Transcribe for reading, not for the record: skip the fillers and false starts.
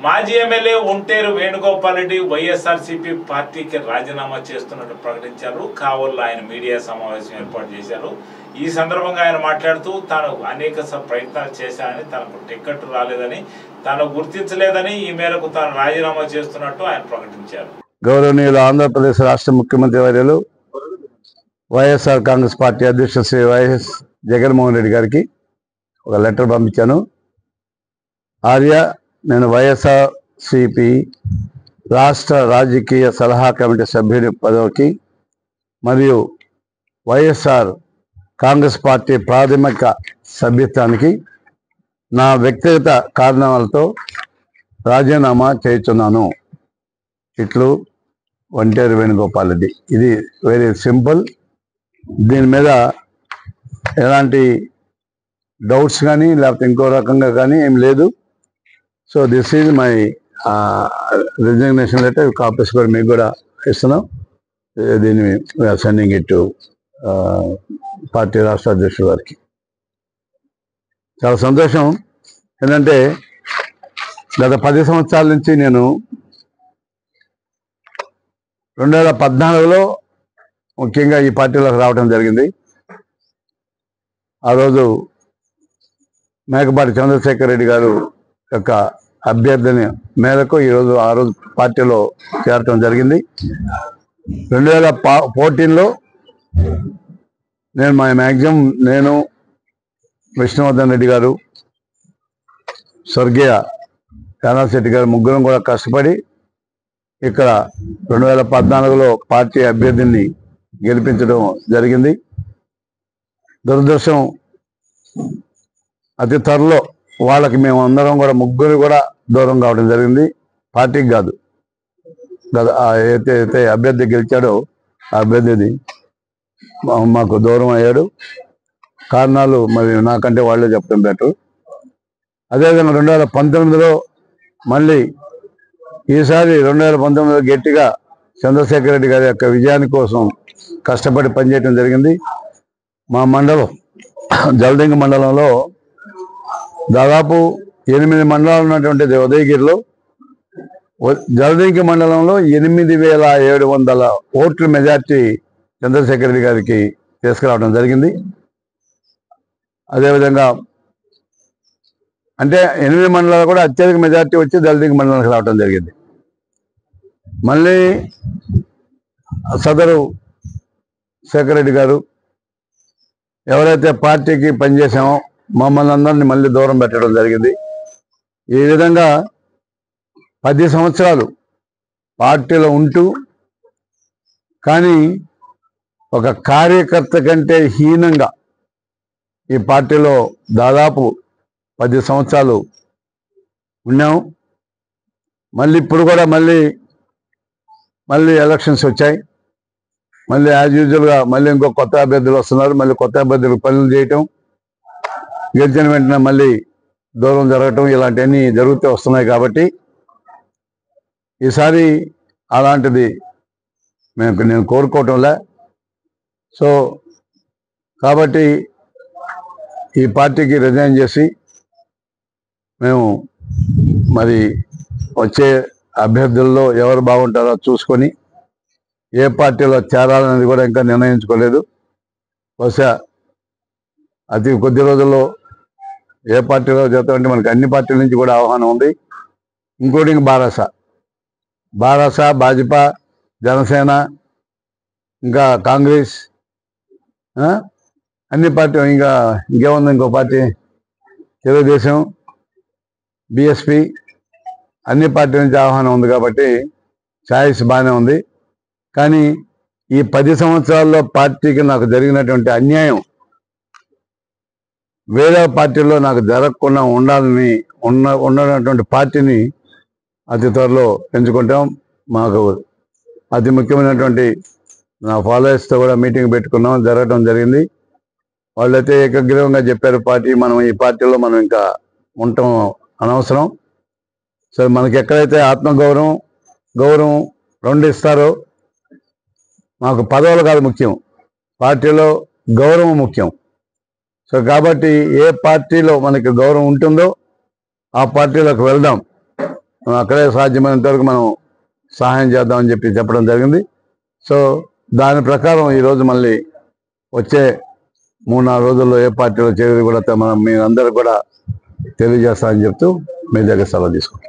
మాజీ ఎమ్మెల్యే ఒంటేరు వేణుగోపాల్ రెడ్డి వైఎస్ఆర్సీపీ పార్టీకి రాజీనామా చేస్తున్నట్టు ప్రకటించారు. కావల్లో ఆయన మీడియా సమావేశం ఏర్పాటు చేశారు. ఈ సందర్భంగా ఆయన మాట్లాడుతూ తాను అనేక ప్రయత్నాలు చేశానని, తనకు టికెట్ రాలేదని, తాను గుర్తించలేదని, ఈ మేరకు తాను రాజీనామా చేస్తున్నట్టు ఆయన ప్రకటించారు. గౌరవనీయులు ఆంధ్రప్రదేశ్ రాష్ట్ర ముఖ్యమంత్రి వర్యులు వైఎస్ఆర్ కాంగ్రెస్ పార్టీ అధ్యక్షుడు శ్రీ వైఎస్ జగన్మోహన్ రెడ్డి గారికి ఒక లెటర్ పంపించాను. ఆర్య, నేను వైఎస్ఆర్సీపీ రాష్ట్ర రాజకీయ సలహా కమిటీ సభ్యుడి పదవికి మరియు వైఎస్ఆర్ కాంగ్రెస్ పార్టీ ప్రాథమిక సభ్యత్వానికి నా వ్యక్తిగత కారణాలతో రాజీనామా చేస్తున్నాను. ఇట్లు ఒంటేరు వేణుగోపాల్ రెడ్డి. ఇది వెరీ సింపుల్. దీని మీద ఎలాంటి డౌట్స్ కానీ లేకపోతే ఇంకో రకంగా కానీ ఏం లేదు. So this is my resignation letter. Copies కూడా మీకు కూడా ఇస్తున్నాం. దీన్ని సెండింగ్ ఇట్ టు పార్టీ రాష్ట్ర అధ్యక్షుడు గారికి. చాలా సంతోషం. ఏంటంటే గత 10 సంవత్సరాల నుంచి నేను 2014లో ముఖ్యంగా ఈ పార్టీలోకి రావడం జరిగింది. ఆ రోజు మేకపాటి చంద్రశేఖర్ రెడ్డి గారు యొక్క అభ్యర్థన మేరకు ఆ రోజు పార్టీలో చేరటం జరిగింది. 2014లో నేను విష్ణువర్ధన్ రెడ్డి గారు, స్వర్గీయ యానాశెట్టి గారు ముగ్గురం కూడా కష్టపడి ఇక్కడ 2014లో పార్టీ అభ్యర్థిని గెలిపించడం జరిగింది. దురదృష్టం అతి త్వరలో వాళ్ళకి మేము అందరం కూడా ముగ్గురు కూడా దూరం కావడం జరిగింది. పార్టీకి కాదు, అయితే అభ్యర్థి గెలిచాడో ఆ అభ్యర్థిని మాకు దూరం అయ్యాడు. కారణాలు మరి నాకంటే వాళ్ళే చెప్పడం బెటర్. అదేవిధంగా 2019లో మళ్ళీ ఈసారి 2019లో గట్టిగా చంద్రశేఖర్ రెడ్డి గారి యొక్క విజయాని కోసం కష్టపడి పనిచేయడం జరిగింది. మా మండలం జలదింగ మండలంలో దాదాపు 8 మండలాలు ఉన్నటువంటి ఉదయగిరిలో జలదింగ మండలంలో 8700 ఓట్ల మెజార్టీ చంద్రశేఖర్ రెడ్డి గారికి తీసుకురావడం జరిగింది. అదేవిధంగా అంటే 8 మండలాలు కూడా అత్యధిక మెజార్టీ వచ్చి జలదింగ మండలానికి రావడం జరిగింది. మళ్ళీ సదరు శేఖర్ రెడ్డి గారు ఎవరైతే పార్టీకి పనిచేసామో మమ్మల్ని అందరినీ మళ్ళీ దూరం పెట్టడం జరిగింది. ఈ విధంగా 10 సంవత్సరాలు పార్టీలో ఉంటూ కానీ ఒక కార్యకర్త కంటే హీనంగా ఈ పార్టీలో దాదాపు 10 సంవత్సరాలు ఉన్నాము. మళ్ళీ ఇప్పుడు కూడా మళ్ళీ ఎలక్షన్స్ వచ్చాయి. మళ్ళీ యాజ్ యూజువల్గా మళ్ళీ ఇంకో కొత్త అభ్యర్థులు వస్తున్నారు. మళ్ళీ కొత్త అభ్యర్థులకు పనులు చేయటం, గెలిచిన వెంటనే మళ్ళీ దూరం జరగటం, ఇలాంటివన్నీ జరుగుతూ వస్తున్నాయి. కాబట్టి ఈసారి అలాంటిది నేను కోరుకోవటంలే. సో కాబట్టి ఈ పార్టీకి రిజైన్ చేసి మేము మరి వచ్చే అభ్యర్థుల్లో ఎవరు బాగుంటారో చూసుకొని ఏ పార్టీలో చేరాలనేది కూడా ఇంకా నిర్ణయించుకోలేదు. బహుశా అతి కొద్ది రోజుల్లో ఏ పార్టీలో చేస్తామంటే మనకి అన్ని పార్టీల నుంచి కూడా ఆహ్వానం ఉంది, ఇంక్లూడింగ్ భారస, భాజపా, జనసేన, ఇంకా కాంగ్రెస్, అన్ని పార్టీ, ఇంకేముంది ఇంకో పార్టీ తెలుగుదేశం, బీఎస్పీ, అన్ని పార్టీల నుంచి ఆహ్వానం ఉంది. కాబట్టి ఛాయిస్ బాగానే ఉంది. కానీ ఈ 10 సంవత్సరాల్లో పార్టీకి నాకు జరిగినటువంటి అన్యాయం వేరే పార్టీల్లో నాకు జరగకుండా ఉండాలని ఉన్నటువంటి పార్టీని అతి త్వరలో ఎంచుకుంటాం. మాకు అతి ముఖ్యమైనటువంటి నా ఫాలోయర్స్తో కూడా మీటింగ్ పెట్టుకున్నాం, జరగడం జరిగింది. వాళ్ళైతే ఏకగ్రీవంగా చెప్పారు, ఈ పార్టీలో మనం ఇంకా ఉండటం అనవసరం. సో మనకి ఎక్కడైతే ఆత్మగౌరవం, గౌరవం రెండు ఇస్తారో, మాకు పదవులు కాదు ముఖ్యం, పార్టీలో గౌరవం ముఖ్యం. సో కాబట్టి ఏ పార్టీలో మనకి గౌరవం ఉంటుందో ఆ పార్టీలోకి వెళ్దాం. మనం అక్కడే సాధ్యమైనంత వరకు మనం సహాయం చేద్దామని చెప్పి చెప్పడం జరిగింది. సో దాని ప్రకారం ఈరోజు మళ్ళీ వచ్చే 3-4 రోజుల్లో ఏ పార్టీలో చేరేది కూడా మనం మీ అందరికి కూడా తెలియజేస్తామని చెప్తూ మీ దగ్గర సెలవు తీసుకుంటాం.